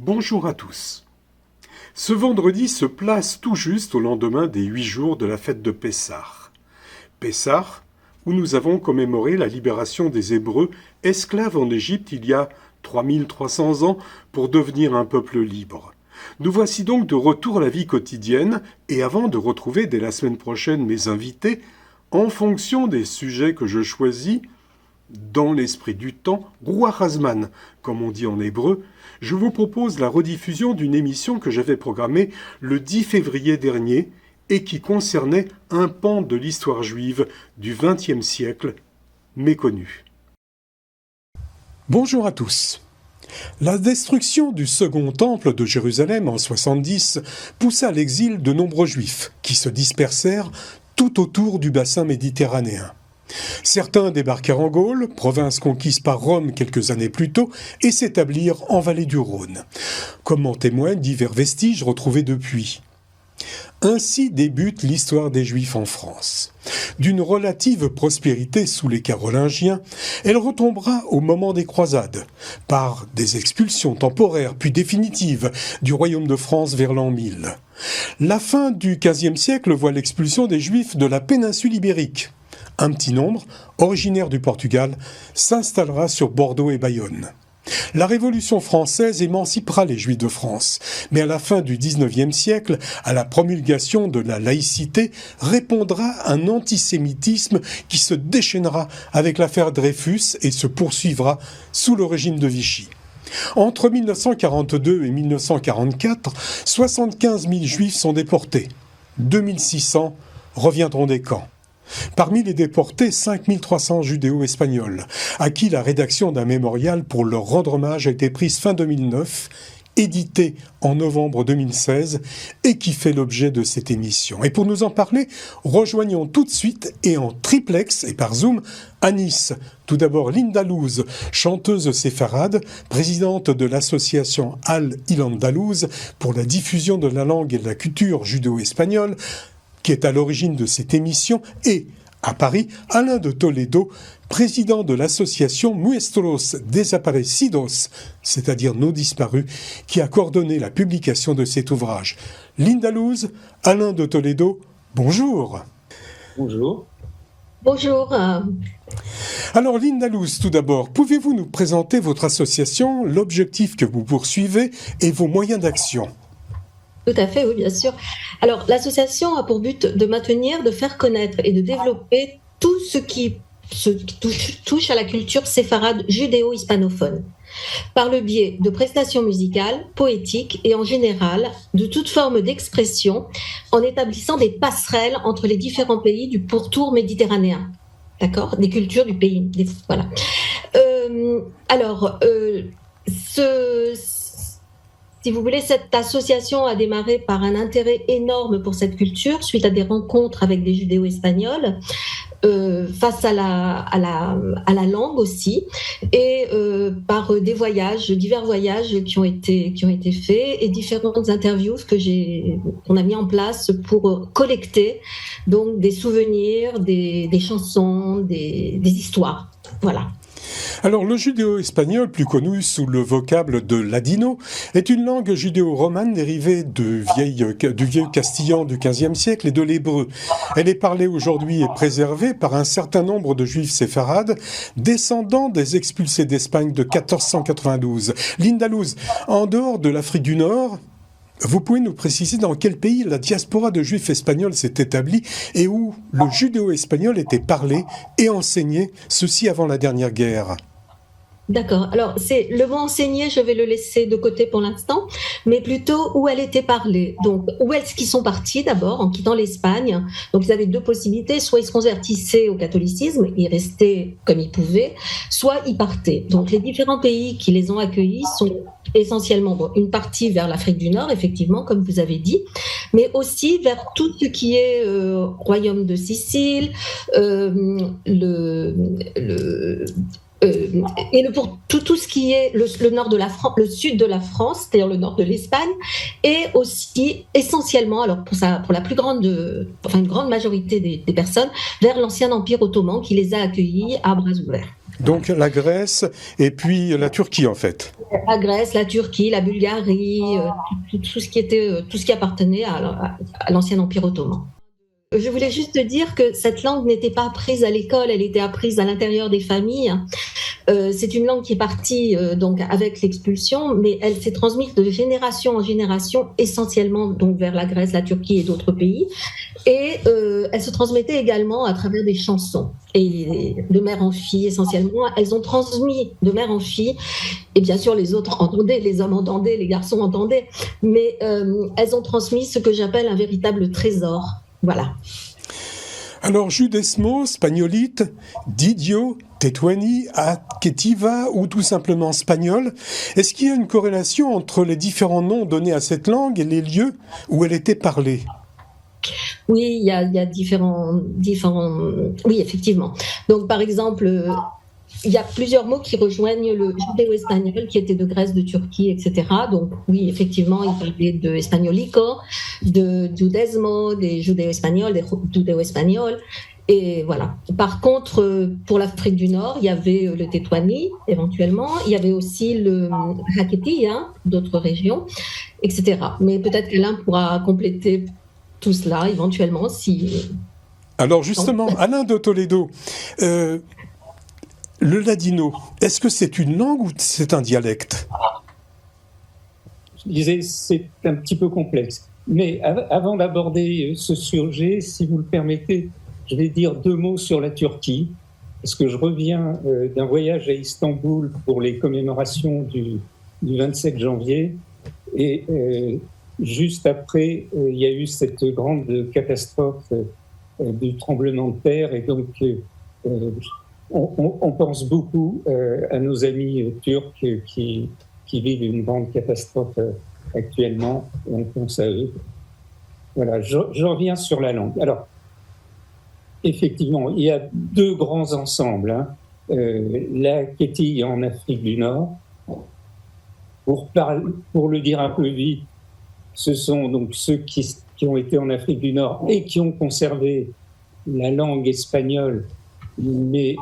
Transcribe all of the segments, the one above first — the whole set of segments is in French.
Bonjour à tous. Ce vendredi se place tout juste au lendemain des 8 jours de la fête de Pessah. Pessah, où nous avons commémoré la libération des Hébreux, esclaves en Égypte il y a 3300 ans, pour devenir un peuple libre. Nous voici donc de retour à la vie quotidienne, et avant de retrouver dès la semaine prochaine mes invités, en fonction des sujets que je choisis, dans l'esprit du temps, Ruach Hazman, comme on dit en hébreu, je vous propose la rediffusion d'une émission que j'avais programmée le 10 février dernier et qui concernait un pan de l'histoire juive du XXe siècle méconnu. Bonjour à tous. La destruction du second temple de Jérusalem en 70 poussa à l'exil de nombreux juifs qui se dispersèrent tout autour du bassin méditerranéen. Certains débarquèrent en Gaule, province conquise par Rome quelques années plus tôt, et s'établirent en vallée du Rhône, comme en témoignent divers vestiges retrouvés depuis. Ainsi débute l'histoire des Juifs en France. D'une relative prospérité sous les Carolingiens, elle retombera au moment des croisades, par des expulsions temporaires puis définitives du royaume de France vers l'an 1000. La fin du XVe siècle voit l'expulsion des Juifs de la péninsule ibérique. Un petit nombre, originaire du Portugal, s'installera sur Bordeaux et Bayonne. La Révolution française émancipera les Juifs de France, mais à la fin du XIXe siècle, à la promulgation de la laïcité, répondra un antisémitisme qui se déchaînera avec l'affaire Dreyfus et se poursuivra sous le régime de Vichy. Entre 1942 et 1944, 75 000 Juifs sont déportés. 2600 reviendront des camps. Parmi les déportés, 5300 judéo-espagnols, à qui la rédaction d'un mémorial pour leur rendre hommage a été prise fin 2009, édité en novembre 2016 et qui fait l'objet de cette émission. Et pour nous en parler, rejoignons tout de suite et en triplex et par Zoom à Nice. Tout d'abord Linda Louz, chanteuse séfarade, présidente de l'association Al-Ilandalouz pour la diffusion de la langue et de la culture judéo-espagnole, qui est à l'origine de cette émission, et, à Paris, Alain de Toledo, président de l'association Nuestros Desaparecidos, c'est-à-dire nos disparus, qui a coordonné la publication de cet ouvrage. Linda Louz, Alain de Toledo, bonjour. Bonjour. Bonjour. Alors Linda Louz, tout d'abord, pouvez-vous nous présenter votre association, l'objectif que vous poursuivez et vos moyens d'action ? Tout à fait, oui, bien sûr. Alors, l'association a pour but de maintenir, de faire connaître et de développer tout ce qui touche à la culture séfarade judéo-hispanophone, par le biais de prestations musicales, poétiques et en général de toute forme d'expression, en établissant des passerelles entre les différents pays du pourtour méditerranéen. D'accord ? Des cultures du pays. Voilà. Si vous voulez, cette association a démarré par un intérêt énorme pour cette culture, suite à des rencontres avec des judéo-espagnols, face à la langue aussi, et par divers voyages qui ont été faits, et différentes interviews qu'on a mis en place pour collecter donc des souvenirs, des chansons, des histoires. Voilà. Alors, le judéo-espagnol, plus connu sous le vocable de ladino, est une langue judéo-romane dérivée du vieil castillan du XVe siècle et de l'hébreu. Elle est parlée aujourd'hui et préservée par un certain nombre de juifs séfarades, descendants des expulsés d'Espagne de 1492. Linda Louz, en dehors de l'Afrique du Nord, vous pouvez nous préciser dans quel pays la diaspora de juifs espagnols s'est établie et où le judéo-espagnol était parlé et enseigné, ceci avant la dernière guerre? D'accord. Alors, le mot enseigner, je vais le laisser de côté pour l'instant, mais plutôt où elle était parlée. Donc, où est-ce qu'ils sont partis d'abord en quittant l'Espagne? Donc, ils avaient deux possibilités. Soit ils se convertissaient au catholicisme, ils restaient comme ils pouvaient, soit ils partaient. Donc, les différents pays qui les ont accueillis sont essentiellement une partie vers l'Afrique du Nord, effectivement, comme vous avez dit, mais aussi vers tout ce qui est royaume de Sicile, et pour tout ce qui est le nord de la France, le sud de la France, c'est-à-dire le nord de l'Espagne, et aussi essentiellement, alors pour la plus grande, une grande majorité des personnes, vers l'ancien empire ottoman qui les a accueillis à bras ouverts. Donc la Grèce et puis la Turquie en fait. La Grèce, la Turquie, la Bulgarie, tout ce qui appartenait à l'ancien Empire ottoman. Je voulais juste te dire que cette langue n'était pas apprise à l'école, elle était apprise à l'intérieur des familles. C'est une langue qui est partie donc avec l'expulsion, mais elle s'est transmise de génération en génération, essentiellement donc vers la Grèce, la Turquie et d'autres pays. Et elle se transmettait également à travers des chansons. Et de mère en fille, essentiellement, elles ont transmis de mère en fille. Et bien sûr, les autres entendaient, les hommes entendaient, les garçons entendaient. Mais elles ont transmis ce que j'appelle un véritable trésor. Voilà. Alors, Judesmo, Spagnolite, Didio, Tetuani, Aketiva ou tout simplement Spagnol, est-ce qu'il y a une corrélation entre les différents noms donnés à cette langue et les lieux où elle était parlée ? Oui, il y a différents... Oui, effectivement. Donc, par exemple, il y a plusieurs mots qui rejoignent le judéo-espagnol qui était de Grèce, de Turquie, etc. Donc, oui, effectivement, il parlait de espagnolico, de judesmo, des judéo-espagnols, des judéo-espagnols. Et voilà. Par contre, pour l'Afrique du Nord, il y avait le Tetuani, éventuellement. Il y avait aussi le Haketi, d'autres régions, etc. Mais peut-être qu'Alain pourra compléter tout cela, éventuellement, si... Alors justement, Alain de Toledo, le ladino, est-ce que c'est une langue ou c'est un dialecte ? Je disais, c'est un petit peu complexe. Mais avant d'aborder ce sujet, si vous le permettez, je vais dire 2 mots sur la Turquie, parce que je reviens d'un voyage à Istanbul pour les commémorations du 27 janvier. Et juste après, il y a eu cette grande catastrophe du tremblement de terre. Et donc, on pense beaucoup à nos amis turcs qui vivent une grande catastrophe actuellement. On pense à eux. Voilà, je reviens sur la langue. Alors, effectivement, il y a 2 grands ensembles. La Kéti en Afrique du Nord. Pour le dire un peu vite, ce sont donc ceux qui ont été en Afrique du Nord et qui ont conservé la langue espagnole, mais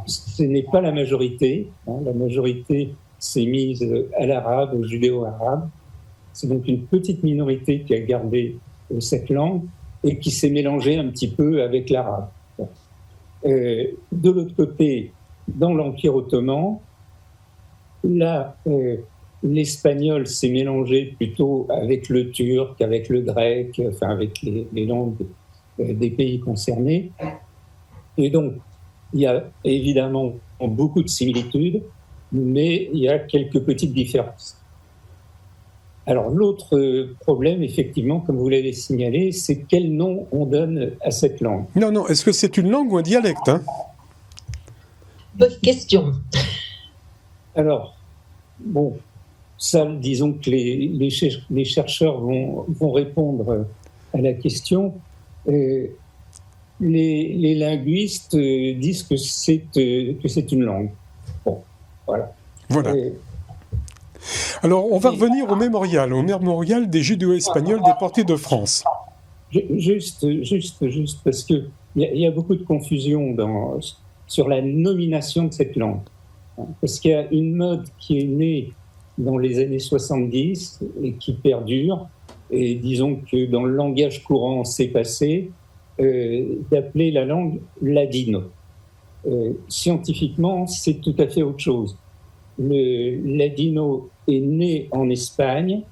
ce n'est pas la majorité. La majorité s'est mise à l'arabe, au judéo-arabe. C'est donc une petite minorité qui a gardé cette langue et qui s'est mélangée un petit peu avec l'arabe. De l'autre côté, dans l'Empire ottoman, là, l'espagnol s'est mélangé plutôt avec le turc, avec le grec, enfin avec les langues des pays concernés. Et donc, il y a évidemment beaucoup de similitudes, mais il y a quelques petites différences. Alors, l'autre problème, effectivement, comme vous l'avez signalé, c'est quel nom on donne à cette langue. Non, est-ce que c'est une langue ou un dialecte, Bonne question. Alors, bon, ça, disons que les chercheurs vont répondre à la question. Les linguistes disent que c'est une langue. Bon, voilà. Voilà. Alors, on va revenir au mémorial des judéo-espagnols déportés de France. Juste, parce qu'il y a beaucoup de confusion sur la nomination de cette langue. Parce qu'il y a une mode qui est née dans les années 70 et qui perdure. Et disons que dans le langage courant, c'est passé d'appeler la langue ladino. Scientifiquement, c'est tout à fait autre chose. Le ladino est né en Espagne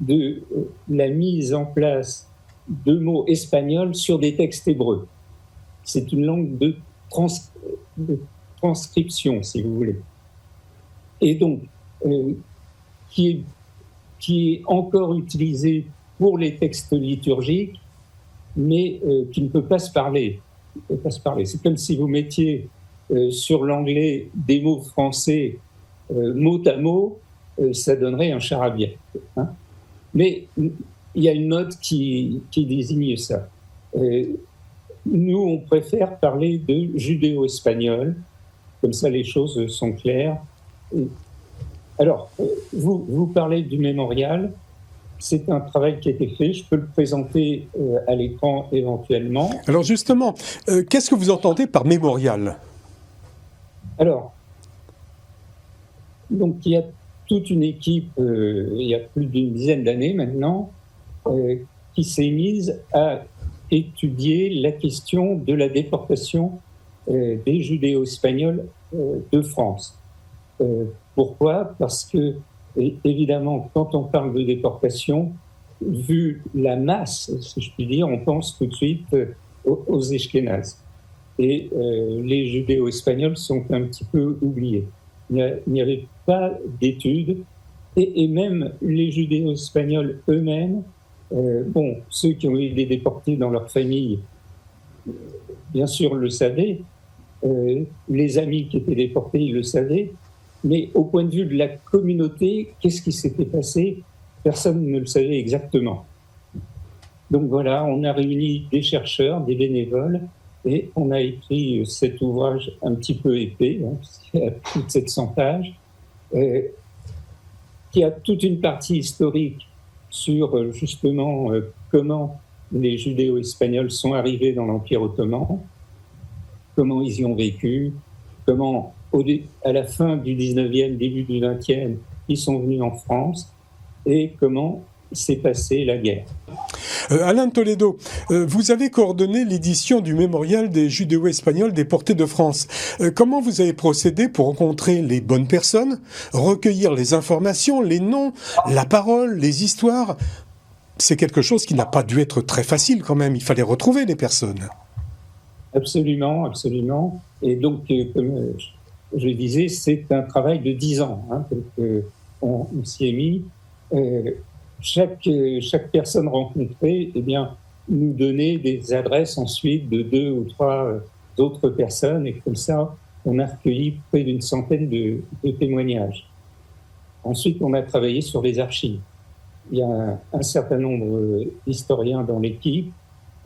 de la mise en place de mots espagnols sur des textes hébreux. C'est une langue de transcription, si vous voulez. Et donc, qui est encore utilisée pour les textes liturgiques, mais qui ne peut pas se parler. C'est comme si vous mettiez sur l'anglais des mots français mot à mot, ça donnerait un charabia. Mais il y a une note qui désigne ça. Nous, on préfère parler de judéo-espagnol, comme ça les choses sont claires. Alors, vous parlez du mémorial. C'est un travail qui a été fait. Je peux le présenter à l'écran éventuellement. Alors justement, qu'est-ce que vous entendez par mémorial ? Alors, donc il y a toute une équipe, il y a plus d'une dizaine d'années maintenant, qui s'est mise à étudier la question de la déportation des judéo-espagnols de France. Pourquoi ? Parce que, évidemment, quand on parle de déportation, vu la masse, si je puis dire, on pense tout de suite aux Ashkénazes. Et les judéo-espagnols sont un petit peu oubliés. Il n'y avait pas d'études, et même les judéo-espagnols eux-mêmes, ceux qui ont été déportés dans leur famille, bien sûr, le savaient. Les amis qui étaient déportés, ils le savaient. Mais au point de vue de la communauté, qu'est-ce qui s'était passé ? Personne ne le savait exactement. Donc voilà, on a réuni des chercheurs, des bénévoles, et on a écrit cet ouvrage un petit peu épais, qui a plus de 700 pages, qui a toute une partie historique sur justement comment les judéo-espagnols sont arrivés dans l'Empire ottoman, comment ils y ont vécu, comment à la fin du 19e, début du 20e, ils sont venus en France, et comment s'est passée la guerre. Alain Toledo, vous avez coordonné l'édition du mémorial des judéo-espagnols déportés de France. Comment vous avez procédé pour rencontrer les bonnes personnes, recueillir les informations, les noms, la parole, les histoires ? C'est quelque chose qui n'a pas dû être très facile quand même, il fallait retrouver les personnes. Absolument, absolument. Et donc, comme je le disais, c'est un travail de 10 ans. On s'y est mis. Chaque personne rencontrée, nous donnait des adresses ensuite de 2 ou 3 autres personnes, et comme ça, on a recueilli près d'une centaine de témoignages. Ensuite, on a travaillé sur les archives. Il y a un certain nombre d'historiens dans l'équipe,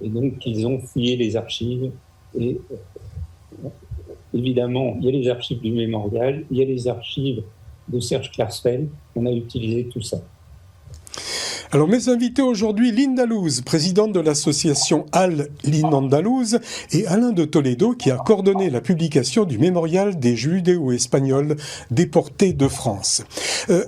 et donc ils ont fouillé les archives. Et évidemment, il y a les archives du mémorial, il y a les archives de Serge Klarsfeld. On a utilisé tout ça. Alors mes invités aujourd'hui, Lynn Dalouse, présidente de l'association Al-Lynn Andalouse, et Alain de Toledo, qui a coordonné la publication du mémorial des judéo-espagnols déportés de France.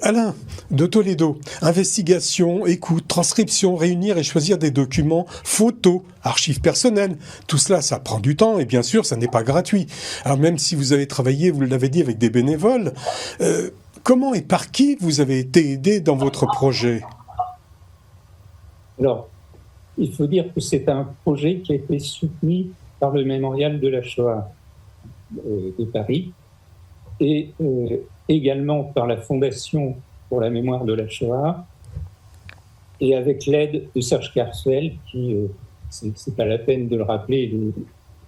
Alain de Toledo, investigation, écoute, transcription, réunir et choisir des documents, photos, archives personnelles, tout cela, ça prend du temps et bien sûr, ça n'est pas gratuit. Alors même si vous avez travaillé, vous l'avez dit, avec des bénévoles, comment et par qui vous avez été aidé dans votre projet ? Alors, il faut dire que c'est un projet qui a été soutenu par le Mémorial de la Shoah de Paris et également par la Fondation pour la mémoire de la Shoah et avec l'aide de Serge Klarsfeld qui, c'est pas la peine de le rappeler,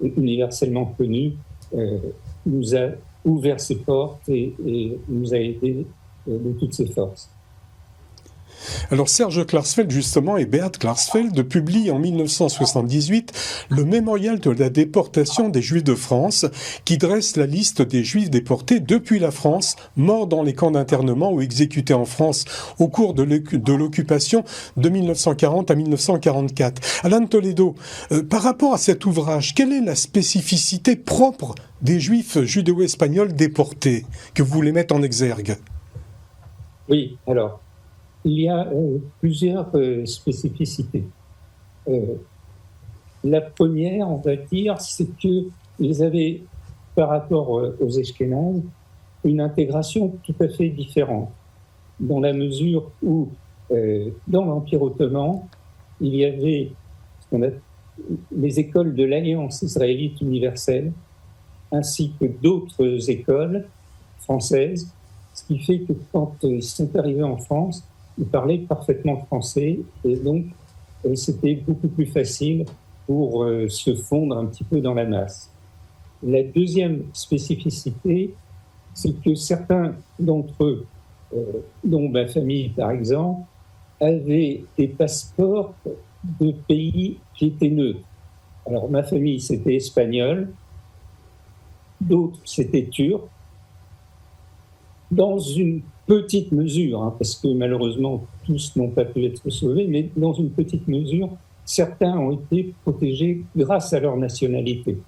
est universellement connu, nous a ouvert ses portes et nous a aidés de toutes ses forces. Alors Serge Klarsfeld justement et Beat Klarsfeld publient en 1978 le mémorial de la déportation des Juifs de France qui dresse la liste des Juifs déportés depuis la France, morts dans les camps d'internement ou exécutés en France au cours de l'occupation de 1940 à 1944. Alain Toledo, par rapport à cet ouvrage, quelle est la spécificité propre des Juifs judéo-espagnols déportés que vous voulez mettre en exergue ? Oui, alors il y a plusieurs spécificités. La première, on va dire, c'est qu'ils avaient, par rapport aux Ashkénazes, une intégration tout à fait différente, dans la mesure où, dans l'Empire ottoman, il y avait les écoles de l'Alliance israélite universelle, ainsi que d'autres écoles françaises, ce qui fait que quand ils sont arrivés en France, ils parlaient parfaitement français et donc c'était beaucoup plus facile pour se fondre un petit peu dans la masse. La deuxième spécificité, c'est que certains d'entre eux, dont ma famille par exemple, avaient des passeports de pays qui étaient neutres. Alors ma famille c'était espagnol, d'autres c'était turc, dans une petite mesure, parce que malheureusement tous n'ont pas pu être sauvés, mais dans une petite mesure, certains ont été protégés grâce à leur nationalité.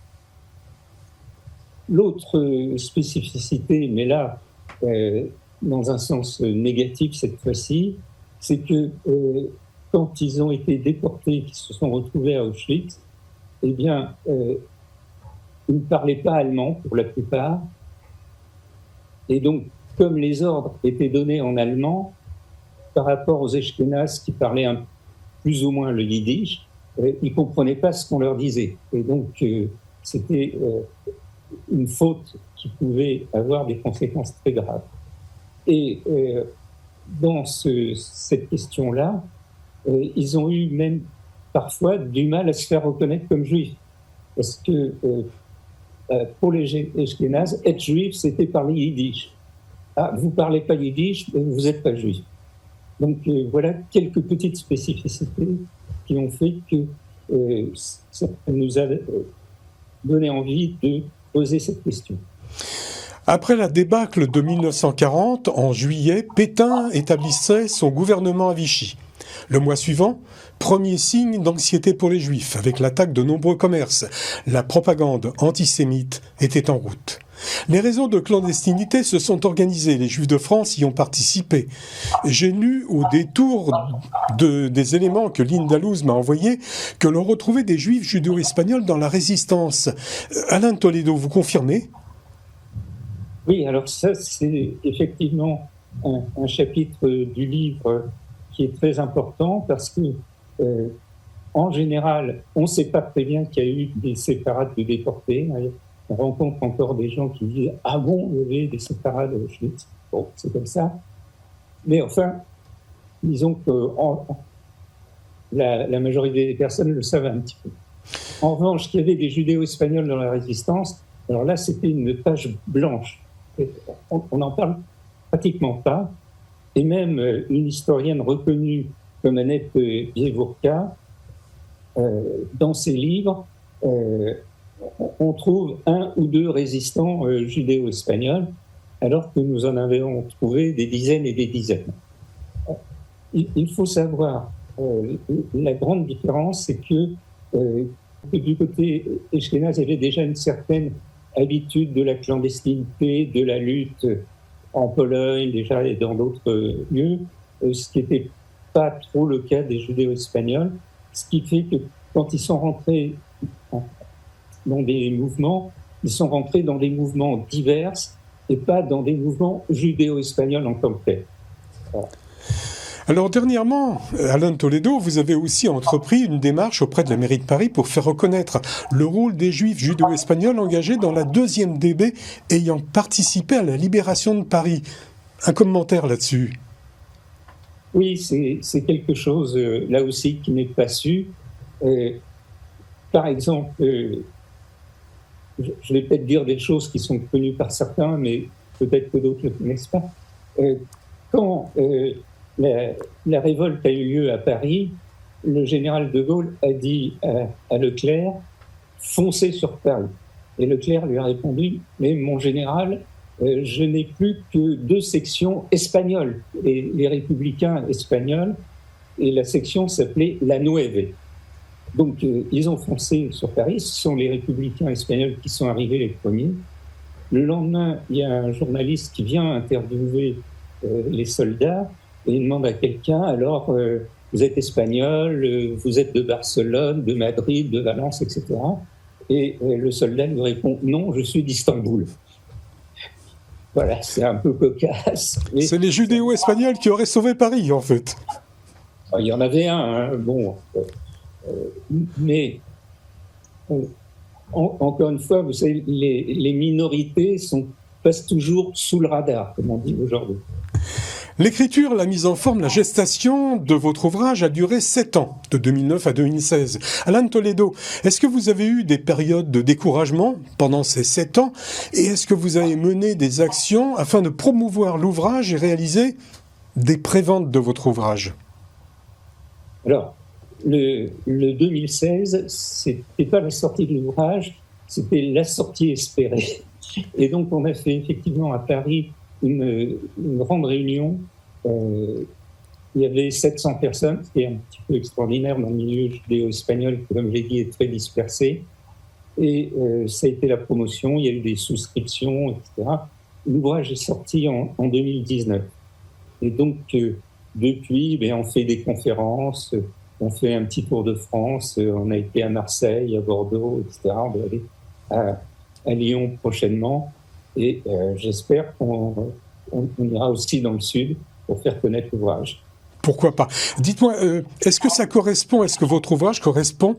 l'autre spécificité, mais là, dans un sens négatif cette fois-ci, c'est que quand ils ont été déportés, qu'ils se sont retrouvés à Auschwitz, eh bien, ils ne parlaient pas allemand pour la plupart. Et donc, comme les ordres étaient donnés en allemand, par rapport aux Ashkénazes qui parlaient plus ou moins le yiddish, ils ne comprenaient pas ce qu'on leur disait. Et donc, c'était une faute qui pouvait avoir des conséquences très graves. Et dans cette question-là, ils ont eu même parfois du mal à se faire reconnaître comme juifs. Parce que pour les Ashkénazes, être juif, c'était parler yiddish. Ah, vous ne parlez pas yiddish, vous n'êtes pas juif. Donc voilà quelques petites spécificités qui ont fait que ça nous a donné envie de poser cette question. Après la débâcle de 1940, en juillet, Pétain établissait son gouvernement à Vichy. Le mois suivant, premier signe d'anxiété pour les Juifs, avec l'attaque de nombreux commerces. La propagande antisémite était en route. Les réseaux de clandestinité se sont organisés, les Juifs de France y ont participé. J'ai lu au détour des éléments que Linda Luz m'a envoyés que l'on retrouvait des Juifs judéo-espagnols dans la résistance. Alain Toledo, vous confirmez ? Oui, alors ça, c'est effectivement un chapitre du livre qui est très important parce que, en général, on ne sait pas très bien qu'il y a eu des séparades de déportés. On rencontre encore des gens qui disent « Ah bon, il y avait des séparades à Auschwitz ». Bon, c'est comme ça. Mais enfin, disons que la majorité des personnes le savent un petit peu. En revanche, qu'il y avait des judéo-espagnols dans la résistance, alors là, c'était une page blanche. On n'en parle pratiquement pas. Et même une historienne reconnue comme Annette Bievourka, dans ses livres, on trouve un ou deux résistants judéo-espagnols, alors que nous en avions trouvé des dizaines et des dizaines. Il faut savoir, la grande différence, c'est que du côté ashkénaze, il y avait déjà une certaine habitude de la clandestinité, de la lutte en Pologne déjà et dans d'autres lieux, ce qui n'était pas trop le cas des judéo-espagnols, ce qui fait que quand ils sont rentrés dans des mouvements, ils sont rentrés dans des mouvements divers et pas dans des mouvements judéo-espagnols en tant que tels. Voilà. Alors dernièrement, Alain Toledo, vous avez aussi entrepris une démarche auprès de la mairie de Paris pour faire reconnaître le rôle des Juifs judéo-espagnols engagés dans la 2e DB ayant participé à la libération de Paris. Un commentaire là-dessus ? Oui, c'est quelque chose là aussi qui n'est pas su. Par exemple, je vais peut-être dire des choses qui sont connues par certains, mais peut-être que d'autres ne le connaissent pas. Quand la révolte a eu lieu à Paris, le général de Gaulle a dit à Leclerc « foncez sur Paris ». Et Leclerc lui a répondu « mais mon général, je n'ai plus que 2 sections espagnoles, les républicains espagnols, et la section s'appelait La Nueve ». Donc ils ont foncé sur Paris, ce sont les républicains espagnols qui sont arrivés les premiers. Le lendemain, il y a un journaliste qui vient interviewer les soldats, et il demande à quelqu'un, alors, vous êtes espagnol, vous êtes de Barcelone, de Madrid, de Valence, etc. Et le soldat lui répond, non, je suis d'Istanbul. Voilà, c'est un peu cocasse. Mais c'est les judéo-espagnols qui auraient sauvé Paris, en fait. Il y en avait un, hein, bon. Mais, encore une fois, vous savez, les minorités passent toujours sous le radar, comme on dit aujourd'hui. L'écriture, la mise en forme, la gestation de votre ouvrage a duré 7 ans, de 2009 à 2016. Alain Toledo, est-ce que vous avez eu des périodes de découragement pendant ces 7 ans ? Et est-ce que vous avez mené des actions afin de promouvoir l'ouvrage et réaliser des préventes de votre ouvrage ? Alors, le 2016, c'était pas la sortie de l'ouvrage, c'était la sortie espérée. Et donc, on a fait effectivement à Paris une grande réunion. Il y avait 700 personnes, ce qui est un petit peu extraordinaire dans le milieu judéo-espagnol qui, comme j'ai dit, est très dispersé. Et ça a été la promotion, il y a eu des souscriptions, etc. L'ouvrage est sorti en 2019. Et donc, depuis, on fait des conférences, on fait un petit tour de France, on a été à Marseille, à Bordeaux, etc. On va aller à Lyon prochainement. Et j'espère qu'on ira aussi dans le sud pour faire connaître l'ouvrage. Pourquoi pas ? Dites-moi, est-ce que votre ouvrage correspond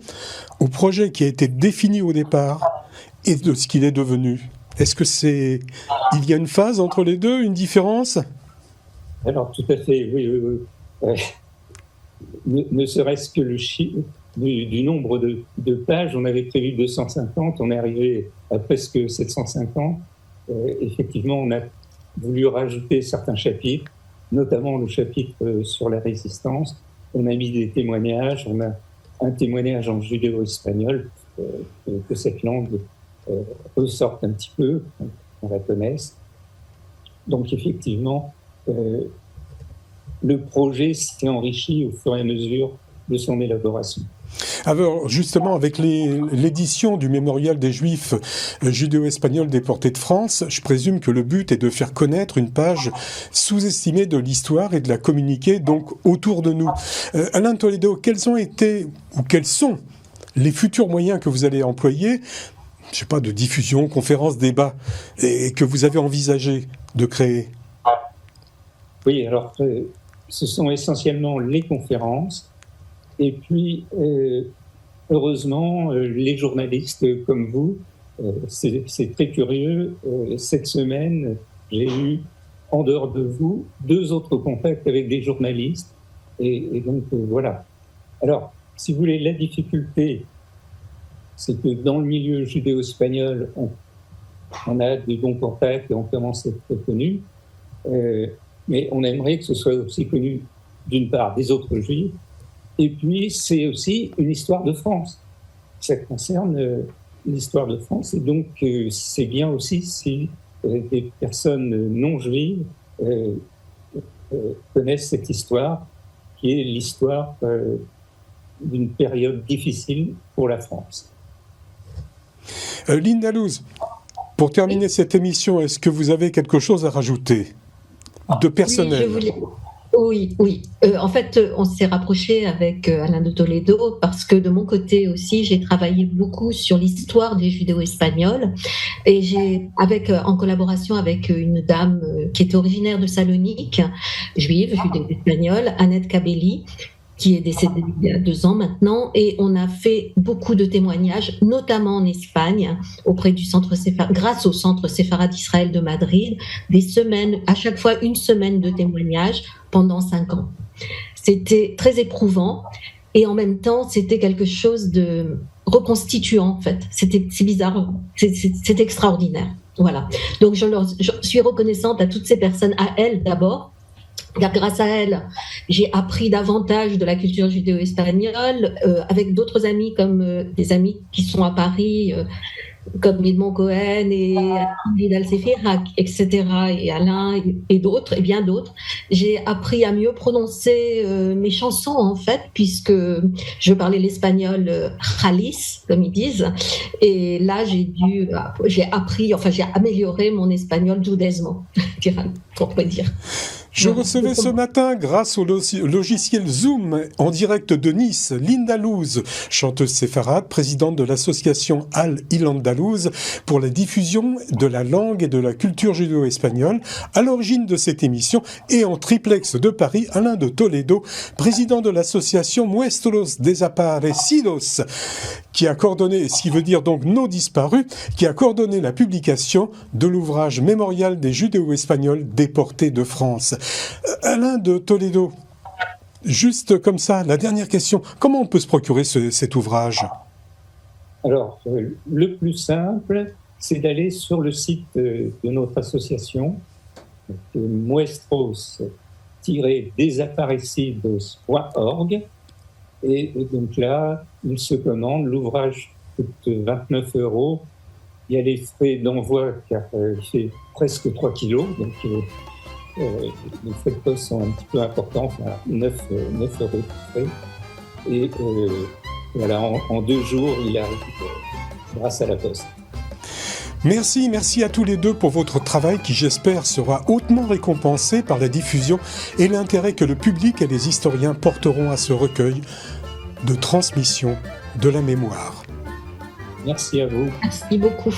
au projet qui a été défini au départ et de ce qu'il est devenu ? Est-ce que il y a une phase entre les deux, une différence ? Alors, tout à fait, oui. Ne serait-ce que le chiffre du nombre de pages, on avait prévu 250, on est arrivé à presque 750. Effectivement, on a voulu rajouter certains chapitres, notamment le chapitre sur la résistance. On a mis des témoignages, on a un témoignage en judéo-espagnol, que cette langue ressorte un petit peu, qu'on la connaisse. Donc effectivement, le projet s'est enrichi au fur et à mesure de son élaboration. Alors justement, avec l'édition du Mémorial des Juifs judéo-espagnols déportés de France, je présume que le but est de faire connaître une page sous-estimée de l'histoire et de la communiquer donc autour de nous. Alain Toledo, quels sont les futurs moyens que vous allez employer, je sais pas, de diffusion, conférences, débats, et que vous avez envisagé de créer ? Oui, alors ce sont essentiellement les conférences. Et puis, heureusement, les journalistes comme vous, c'est très curieux. Cette semaine, j'ai eu, en dehors de vous, 2 autres contacts avec des journalistes. Et donc, voilà. Alors, si vous voulez, la difficulté, c'est que dans le milieu judéo-espagnol, on a des bons contacts et on commence à être reconnu. Mais on aimerait que ce soit aussi connu, d'une part, des autres juifs. Et puis, c'est aussi une histoire de France. Ça concerne l'histoire de France. Et donc, c'est bien aussi si des personnes non juives connaissent cette histoire, qui est l'histoire d'une période difficile pour la France. Lynn Dalouse, pour terminer cette émission, est-ce que vous avez quelque chose à rajouter de personnel ? Oui. En fait, on s'est rapproché avec Alain de Toledo parce que de mon côté aussi, j'ai travaillé beaucoup sur l'histoire des judéo-espagnols et en collaboration avec une dame qui est originaire de Salonique, juive, judéo-espagnole, Annette Cabelli, qui est décédée il y a 2 ans maintenant, et on a fait beaucoup de témoignages, notamment en Espagne, grâce au Centre Séfarade d'Israël de Madrid, des semaines, à chaque fois une semaine de témoignages pendant 5 ans. C'était très éprouvant, et en même temps, c'était quelque chose de reconstituant, en fait. C'est bizarre, c'est extraordinaire. Voilà. Donc, je suis reconnaissante à toutes ces personnes, à elles d'abord, car grâce à elle, j'ai appris davantage de la culture judéo-espagnole avec d'autres amis, comme des amis qui sont à Paris, comme Edmond Cohen et Vidal Sefirak, etc., et Alain et d'autres, et bien d'autres. J'ai appris à mieux prononcer mes chansons, en fait, puisque je parlais l'espagnol jalis, comme ils disent, et là, j'ai amélioré mon espagnol judésement, on pourrait dire. Je recevais ce matin, grâce au logiciel Zoom, en direct de Nice, Lynn Dalouse, chanteuse séfarade, présidente de l'association Al-Ilandalouz pour la diffusion de la langue et de la culture judéo-espagnole, à l'origine de cette émission, et en triplex de Paris, Alain de Toledo, président de l'association Nuestros Desaparecidos, qui a coordonné, ce qui veut dire donc nos disparus, qui a coordonné la publication de l'ouvrage Mémorial des judéo-espagnols déportés de France. Alain de Toledo, juste comme ça, la dernière question, comment on peut se procurer cet ouvrage ? Alors, le plus simple, c'est d'aller sur le site de notre association, muestros-desaparecidos.org, et donc là, il se commande, l'ouvrage coûte 29 €, il y a les frais d'envoi car il fait presque 3 kilos, donc les frais de poste sont un petit peu importants, 9 € de frais. Et voilà, en 2 jours, il a récupéré, grâce à la poste. Merci à tous les deux pour votre travail qui, j'espère, sera hautement récompensé par la diffusion et l'intérêt que le public et les historiens porteront à ce recueil de transmission de la mémoire. Merci à vous. Merci beaucoup.